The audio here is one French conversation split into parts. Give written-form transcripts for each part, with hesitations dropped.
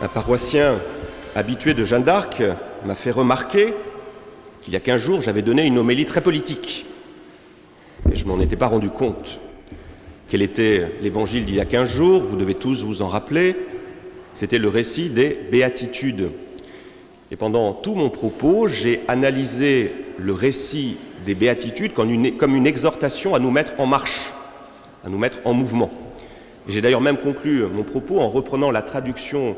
Un paroissien habitué de Jeanne d'Arc m'a fait remarquer qu'il y a 15 jours, j'avais donné une homélie très politique. Et je ne m'en étais pas rendu compte. Quel était l'évangile d'il y a 15 jours? Vous devez tous vous en rappeler. C'était le récit des béatitudes. Et pendant tout mon propos, j'ai analysé le récit des béatitudes comme une exhortation à nous mettre en marche, à nous mettre en mouvement. J'ai d'ailleurs même conclu mon propos en reprenant la traduction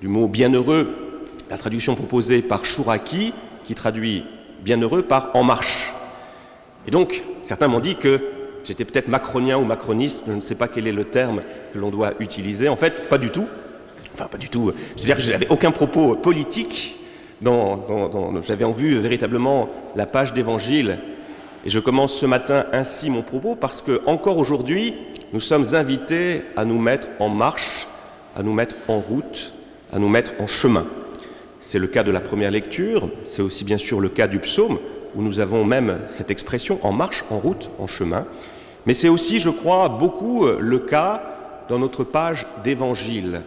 du mot « bienheureux », la traduction proposée par Chouraki, qui traduit « bienheureux » par « en marche ». Et donc, certains m'ont dit que j'étais peut-être macronien ou macroniste, je ne sais pas quel est le terme que l'on doit utiliser. En fait, pas du tout. Enfin, pas du tout. C'est-à-dire que je n'avais aucun propos politique. J'avais en vue véritablement la page d'évangile. Et je commence ce matin ainsi mon propos parce que, encore aujourd'hui, nous sommes invités à nous mettre en marche, à nous mettre en route, à nous mettre en chemin. C'est le cas de la première lecture, c'est aussi bien sûr le cas du psaume, où nous avons même cette expression en marche, en route, en chemin. Mais c'est aussi, je crois, beaucoup le cas dans notre page d'évangile.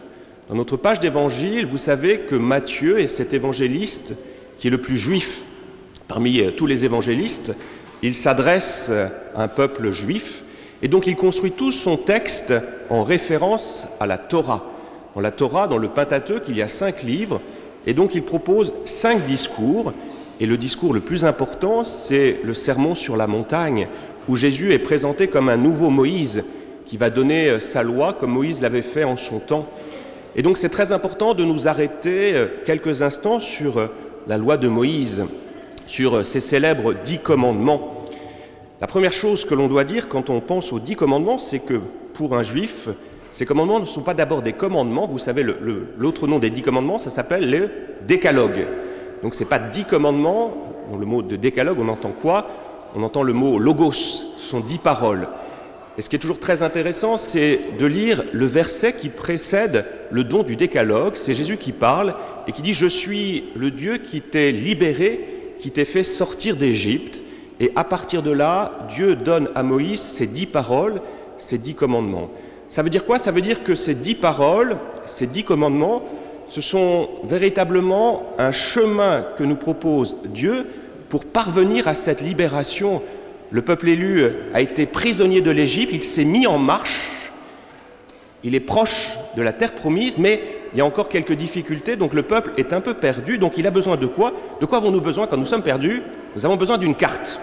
Dans notre page d'évangile, vous savez que Matthieu est cet évangéliste qui est le plus juif parmi tous les évangélistes. Il s'adresse à un peuple juif et donc il construit tout son texte en référence à la Torah. Dans la Torah, dans le Pentateuque, il y a 5 livres et donc il propose 5 discours. Et le discours le plus important, c'est le sermon sur la montagne, où Jésus est présenté comme un nouveau Moïse qui va donner sa loi comme Moïse l'avait fait en son temps. Et donc c'est très important de nous arrêter quelques instants sur la loi de Moïse, sur ces célèbres 10 commandements. La première chose que l'on doit dire quand on pense aux 10 commandements, c'est que pour un juif, ces commandements ne sont pas d'abord des commandements. Vous savez, l'autre nom des 10 commandements, ça s'appelle le décalogue. Donc ce n'est pas 10 commandements. Dans le mot de décalogue, on entend quoi? On entend le mot logos, ce sont 10 paroles. Et ce qui est toujours très intéressant, c'est de lire le verset qui précède le don du décalogue. C'est Jésus qui parle et qui dit « Je suis le Dieu qui t'ai libéré, qui t'ai fait sortir d'Égypte. » Et à partir de là, Dieu donne à Moïse ces 10 paroles, ces 10 commandements. Ça veut dire quoi? Ça veut dire que ces 10 paroles, ces 10 commandements, ce sont véritablement un chemin que nous propose Dieu pour parvenir à cette libération. Le peuple élu a été prisonnier de l'Égypte, il s'est mis en marche, il est proche de la terre promise, mais il y a encore quelques difficultés, donc le peuple est un peu perdu, donc il a besoin de quoi? De quoi avons-nous besoin quand nous sommes perdus? Nous avons besoin d'une carte.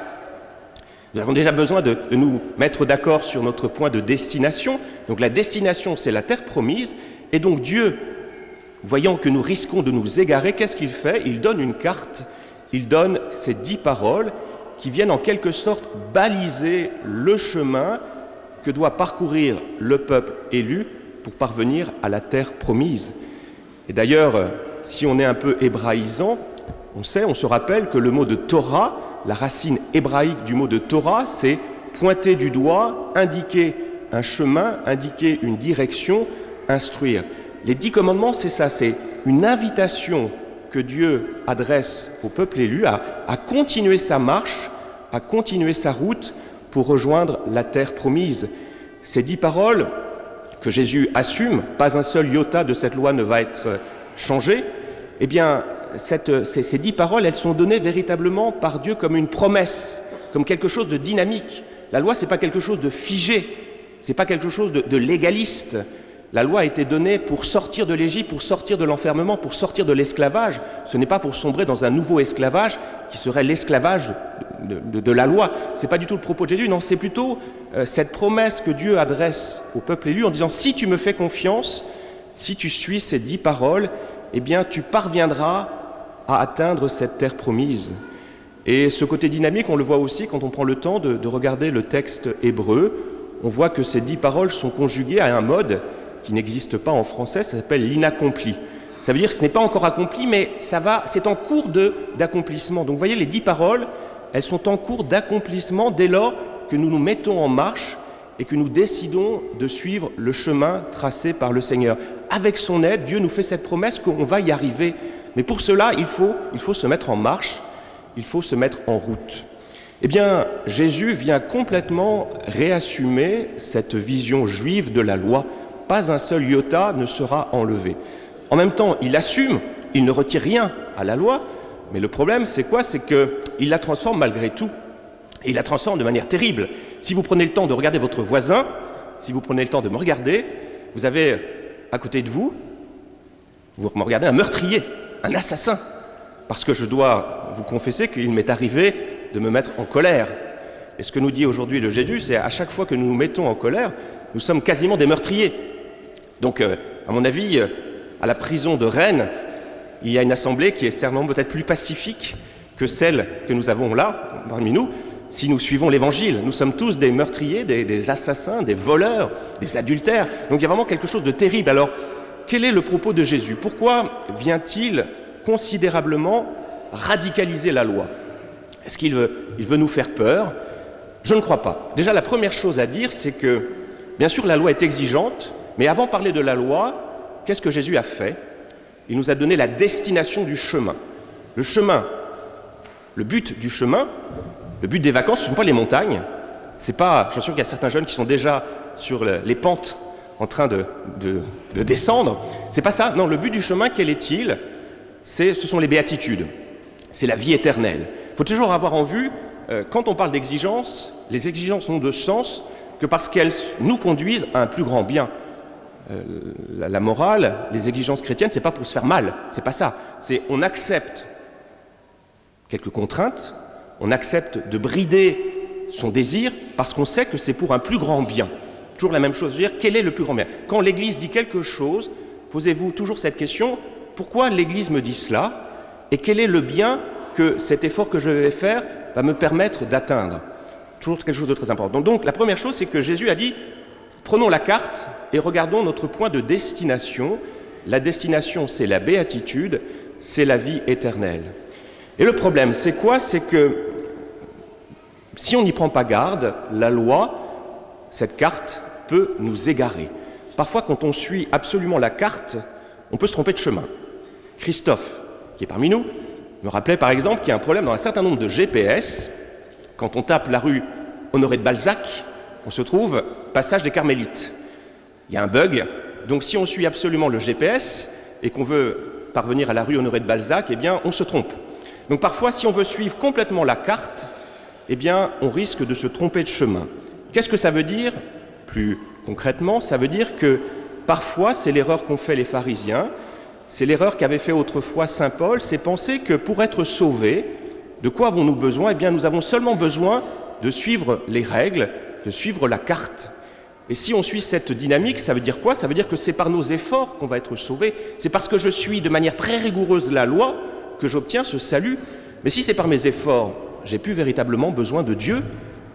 Nous avons déjà besoin de nous mettre d'accord sur notre point de destination. Donc la destination, c'est la terre promise, et donc Dieu, voyant que nous risquons de nous égarer, qu'est-ce qu'il fait? Il donne une carte, il donne ces 10 paroles qui viennent en quelque sorte baliser le chemin que doit parcourir le peuple élu pour parvenir à la terre promise. Et d'ailleurs, si on est un peu hébraïsant, on se rappelle que le mot de Torah, la racine hébraïque du mot de Torah, c'est pointer du doigt, indiquer un chemin, indiquer une direction, instruire. Les 10 commandements, c'est ça, c'est une invitation que Dieu adresse au peuple élu à continuer sa marche, à continuer sa route pour rejoindre la terre promise. Ces 10 paroles que Jésus assume, pas un seul iota de cette loi ne va être changé, eh bien, ces 10 paroles, elles sont données véritablement par Dieu comme une promesse, comme quelque chose de dynamique. La loi, ce n'est pas quelque chose de figé, ce n'est pas quelque chose de légaliste. La loi a été donnée pour sortir de l'Égypte, pour sortir de l'enfermement, pour sortir de l'esclavage. Ce n'est pas pour sombrer dans un nouveau esclavage qui serait l'esclavage de la loi. Ce n'est pas du tout le propos de Jésus, non, c'est plutôt cette promesse que Dieu adresse au peuple élu en disant « Si tu me fais confiance, si tu suis ces 10 paroles, eh bien tu parviendras à atteindre cette terre promise. » Et ce côté dynamique, on le voit aussi quand on prend le temps de regarder le texte hébreu. On voit que ces 10 paroles sont conjuguées à un mode qui n'existe pas en français, ça s'appelle l'inaccompli. Ça veut dire que ce n'est pas encore accompli, mais c'est en cours d'accomplissement. Donc vous voyez, les 10 paroles, elles sont en cours d'accomplissement dès lors que nous nous mettons en marche et que nous décidons de suivre le chemin tracé par le Seigneur. Avec son aide, Dieu nous fait cette promesse qu'on va y arriver. Mais pour cela, il faut se mettre en marche, il faut se mettre en route. Eh bien, Jésus vient complètement réassumer cette vision juive de la loi. Pas un seul iota ne sera enlevé. En même temps, il assume, il ne retire rien à la loi, mais le problème, c'est quoi? C'est qu'il la transforme malgré tout. Et il la transforme de manière terrible. Si vous prenez le temps de regarder votre voisin, si vous prenez le temps de me regarder, vous avez à côté de vous me regardez un meurtrier, un assassin. Parce que je dois vous confesser qu'il m'est arrivé de me mettre en colère. Et ce que nous dit aujourd'hui le Jésus, c'est à chaque fois que nous nous mettons en colère, nous sommes quasiment des meurtriers. Donc, à mon avis, à la prison de Rennes, il y a une assemblée qui est certainement peut-être plus pacifique que celle que nous avons là, parmi nous, si nous suivons l'Évangile. Nous sommes tous des meurtriers, des assassins, des voleurs, des adultères. Donc il y a vraiment quelque chose de terrible. Alors, quel est le propos de Jésus? Pourquoi vient-il considérablement radicaliser la loi? Est-ce qu'il veut nous faire peur? Je ne crois pas. Déjà, la première chose à dire, c'est que, bien sûr, la loi est exigeante, mais avant de parler de la loi, qu'est-ce que Jésus a fait? Il nous a donné la destination du chemin. Le chemin, le but du chemin, le but des vacances, ce ne sont pas les montagnes. C'est pas, je suis sûr qu'il y a certains jeunes qui sont déjà sur les pentes en train de descendre. C'est pas ça. Non, le but du chemin, quel est-il? Ce sont les béatitudes. C'est la vie éternelle. Il faut toujours avoir en vue, quand on parle d'exigences, les exigences n'ont de sens que parce qu'elles nous conduisent à un plus grand bien. La morale, les exigences chrétiennes, c'est pas pour se faire mal, c'est pas ça. C'est on accepte quelques contraintes, on accepte de brider son désir parce qu'on sait que c'est pour un plus grand bien. Toujours la même chose, dire quel est le plus grand bien. Quand l'Église dit quelque chose, posez-vous toujours cette question, pourquoi l'Église me dit cela et quel est le bien que cet effort que je vais faire va me permettre d'atteindre? Toujours quelque chose de très important. Donc la première chose, c'est que Jésus a dit, prenons la carte et regardons notre point de destination. La destination, c'est la béatitude, c'est la vie éternelle. Et le problème, c'est quoi? C'est que si on n'y prend pas garde, la loi, cette carte, peut nous égarer. Parfois, quand on suit absolument la carte, on peut se tromper de chemin. Christophe, qui est parmi nous, me rappelait par exemple qu'il y a un problème dans un certain nombre de GPS. Quand on tape la rue Honoré de Balzac, on se trouve passage des Carmélites. Il y a un bug, donc si on suit absolument le GPS et qu'on veut parvenir à la rue Honoré de Balzac, eh bien on se trompe. Donc parfois, si on veut suivre complètement la carte, eh bien on risque de se tromper de chemin. Qu'est-ce que ça veut dire? Plus concrètement, ça veut dire que parfois, c'est l'erreur qu'ont fait les pharisiens, c'est l'erreur qu'avait fait autrefois saint Paul, c'est penser que pour être sauvés, de quoi avons-nous besoin? Eh bien nous avons seulement besoin de suivre les règles, de suivre la carte. Et si on suit cette dynamique, ça veut dire quoi? Ça veut dire que c'est par nos efforts qu'on va être sauvés. C'est parce que je suis de manière très rigoureuse la loi que j'obtiens ce salut. Mais si c'est par mes efforts, j'ai plus véritablement besoin de Dieu,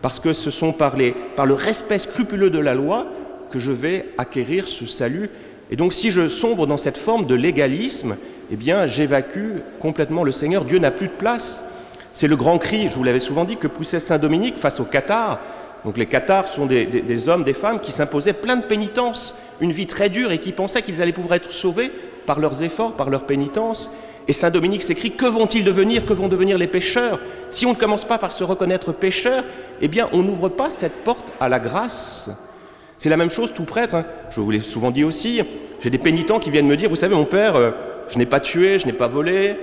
parce que ce sont par le respect scrupuleux de la loi que je vais acquérir ce salut. Et donc si je sombre dans cette forme de légalisme, eh bien j'évacue complètement le Seigneur. Dieu n'a plus de place. C'est le grand cri, je vous l'avais souvent dit, que poussait saint Dominique face aux cathares. Donc les cathares sont des hommes, des femmes qui s'imposaient plein de pénitence, une vie très dure et qui pensaient qu'ils allaient pouvoir être sauvés par leurs efforts, par leur pénitence. Et saint Dominique s'écrie, que vont-ils devenir? Que vont devenir les pécheurs? Si on ne commence pas par se reconnaître pécheur, eh bien on n'ouvre pas cette porte à la grâce. C'est la même chose, tout prêtre, hein. Je vous l'ai souvent dit aussi, j'ai des pénitents qui viennent me dire, vous savez mon père, je n'ai pas tué, je n'ai pas volé,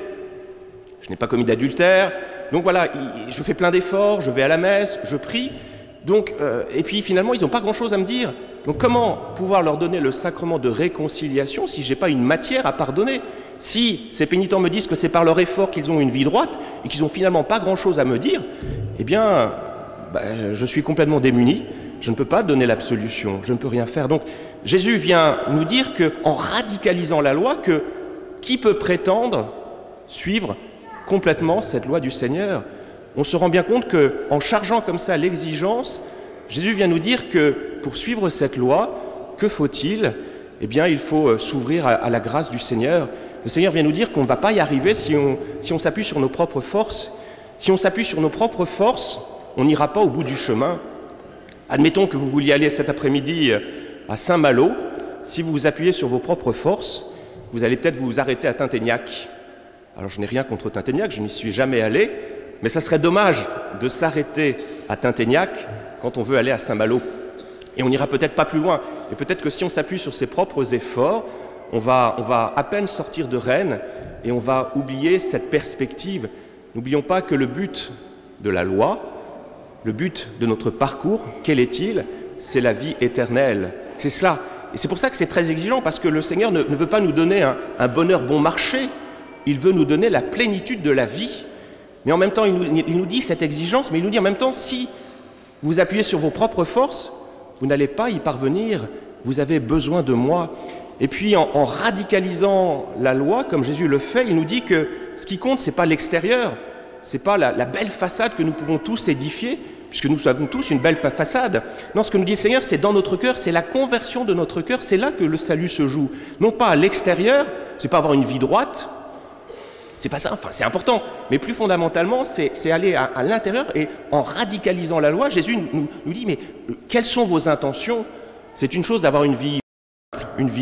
je n'ai pas commis d'adultère, donc voilà, je fais plein d'efforts, je vais à la messe, je prie, donc, et puis finalement ils n'ont pas grand-chose à me dire. Donc comment pouvoir leur donner le sacrement de réconciliation si je n'ai pas une matière à pardonner? Si ces pénitents me disent que c'est par leur effort qu'ils ont une vie droite et qu'ils n'ont finalement pas grand-chose à me dire, eh bien, je suis complètement démuni, je ne peux pas donner l'absolution, je ne peux rien faire. Donc Jésus vient nous dire qu'en radicalisant la loi, que qui peut prétendre suivre complètement cette loi du Seigneur? On se rend bien compte qu'en chargeant comme ça l'exigence, Jésus vient nous dire que pour suivre cette loi, que faut-il? Eh bien, il faut s'ouvrir à la grâce du Seigneur. Le Seigneur vient nous dire qu'on ne va pas y arriver si on s'appuie sur nos propres forces. Si on s'appuie sur nos propres forces, on n'ira pas au bout du chemin. Admettons que vous vouliez aller cet après-midi à Saint-Malo. Si vous vous appuyez sur vos propres forces, vous allez peut-être vous arrêter à Tinténiac. Alors je n'ai rien contre Tinténiac, je n'y suis jamais allé, mais ça serait dommage de s'arrêter à Tinténiac quand on veut aller à Saint-Malo. Et on n'ira peut-être pas plus loin. Et peut-être que si on s'appuie sur ses propres efforts, on va à peine sortir de Rennes et on va oublier cette perspective. N'oublions pas que le but de la loi, le but de notre parcours, quel est-il? C'est la vie éternelle. C'est cela. Et c'est pour ça que c'est très exigeant, parce que le Seigneur ne veut pas nous donner un bonheur bon marché, il veut nous donner la plénitude de la vie. Mais en même temps, il nous dit cette exigence, mais il nous dit en même temps, si vous appuyez sur vos propres forces, vous n'allez pas y parvenir, vous avez besoin de moi. Et puis en radicalisant la loi, comme Jésus le fait, il nous dit que ce qui compte, ce n'est pas l'extérieur, ce n'est pas la belle façade que nous pouvons tous édifier, puisque nous avons tous une belle façade. Non, ce que nous dit le Seigneur, c'est dans notre cœur, c'est la conversion de notre cœur, c'est là que le salut se joue. Non pas à l'extérieur, c'est pas avoir une vie droite, c'est pas ça, enfin c'est important, mais plus fondamentalement, c'est aller à l'intérieur, et en radicalisant la loi, Jésus nous dit, mais quelles sont vos intentions? C'est une chose d'avoir une vie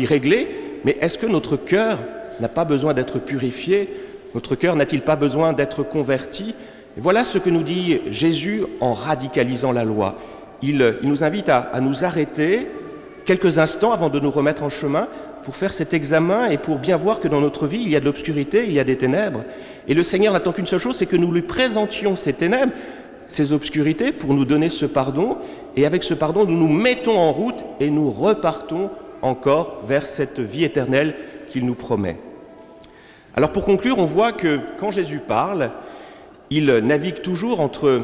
réglée, mais est-ce que notre cœur n'a pas besoin d'être purifié? Notre cœur n'a-t-il pas besoin d'être converti? Et voilà ce que nous dit Jésus en radicalisant la loi. Il nous invite à nous arrêter quelques instants avant de nous remettre en chemin pour faire cet examen et pour bien voir que dans notre vie, il y a de l'obscurité, il y a des ténèbres. Et le Seigneur n'attend qu'une seule chose, c'est que nous lui présentions ces ténèbres, ces obscurités, pour nous donner ce pardon. Et avec ce pardon, nous nous mettons en route et nous repartons encore vers cette vie éternelle qu'il nous promet. Alors pour conclure, on voit que quand Jésus parle, il navigue toujours entre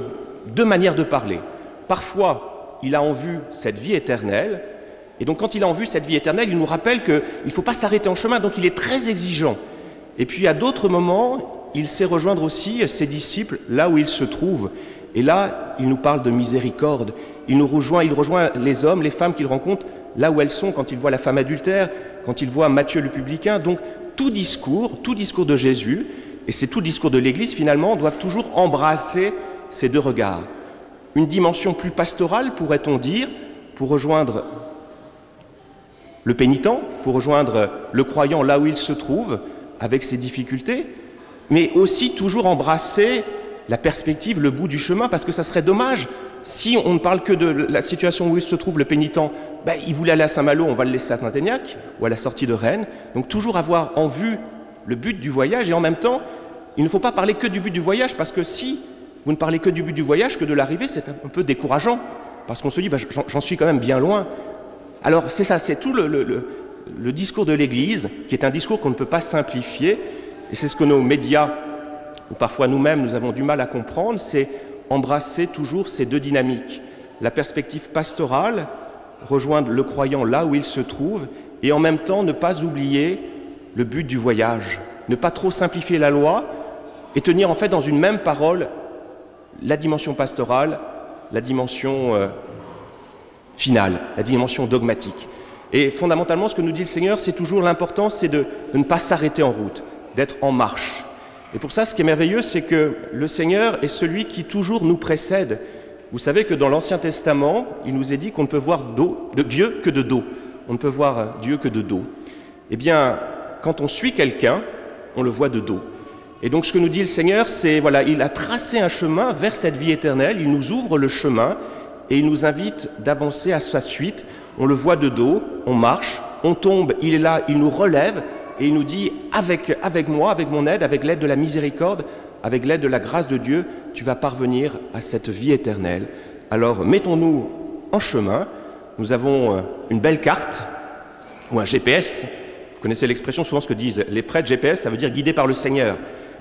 deux manières de parler. Parfois, il a en vue cette vie éternelle, et donc quand il a en vue cette vie éternelle, il nous rappelle qu'il ne faut pas s'arrêter en chemin, donc il est très exigeant. Et puis à d'autres moments, il sait rejoindre aussi ses disciples là où ils se trouvent. Et là, il nous parle de miséricorde. Il rejoint les hommes, les femmes qu'il rencontre là où elles sont, quand il voit la femme adultère, quand il voit Matthieu le publicain. Donc tout discours de Jésus, et c'est tout discours de l'Église finalement, doivent toujours embrasser ces deux regards. Une dimension plus pastorale, pourrait-on dire, pour rejoindre le pénitent, pour rejoindre le croyant là où il se trouve, avec ses difficultés, mais aussi toujours embrasser la perspective, le bout du chemin, parce que ça serait dommage si on ne parle que de la situation où il se trouve, le pénitent. Il voulait aller à Saint-Malo, on va le laisser à Saint-Aignac, ou à la sortie de Rennes. Donc toujours avoir en vue le but du voyage, et en même temps, il ne faut pas parler que du but du voyage, parce que si vous ne parlez que du but du voyage, que de l'arrivée, c'est un peu décourageant, parce qu'on se dit, j'en suis quand même bien loin. Alors c'est ça, c'est tout le discours de l'Église, qui est un discours qu'on ne peut pas simplifier, et c'est ce que nos médias, ou parfois nous-mêmes, nous avons du mal à comprendre, c'est embrasser toujours ces deux dynamiques. La perspective pastorale, rejoindre le croyant là où il se trouve, et en même temps ne pas oublier le but du voyage, ne pas trop simplifier la loi, et tenir en fait dans une même parole la dimension pastorale, la dimension finale, la dimension dogmatique. Et fondamentalement, ce que nous dit le Seigneur, c'est toujours l'important, c'est de ne pas s'arrêter en route, d'être en marche. Et pour ça, ce qui est merveilleux, c'est que le Seigneur est celui qui toujours nous précède. Vous savez que dans l'Ancien Testament, il nous est dit qu'on ne peut voir Dieu que de dos. On ne peut voir Dieu que de dos. Eh bien, quand on suit quelqu'un, on le voit de dos. Et donc ce que nous dit le Seigneur, c'est, voilà, il a tracé un chemin vers cette vie éternelle, il nous ouvre le chemin et il nous invite d'avancer à sa suite. On le voit de dos, on marche, on tombe, il est là, il nous relève et il nous dit, avec moi, avec mon aide, avec l'aide de la miséricorde, avec l'aide de la grâce de Dieu, tu vas parvenir à cette vie éternelle. Alors mettons-nous en chemin. Nous avons une belle carte ou un GPS. Vous connaissez l'expression, souvent ce que disent les prêtres, GPS, ça veut dire guidé par le Seigneur.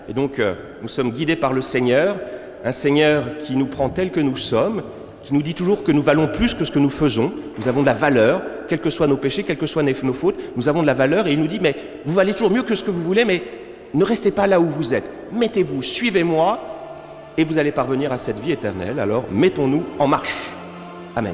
Et donc nous sommes guidés par le Seigneur, un Seigneur qui nous prend tel que nous sommes, qui nous dit toujours que nous valons plus que ce que nous faisons. Nous avons de la valeur, quels que soient nos péchés, quelles que soient nos fautes, nous avons de la valeur et il nous dit, mais vous valez toujours mieux que ce que vous voulez, mais ne restez pas là où vous êtes. Mettez-vous, suivez-moi et vous allez parvenir à cette vie éternelle. Alors mettons-nous en marche. Amen.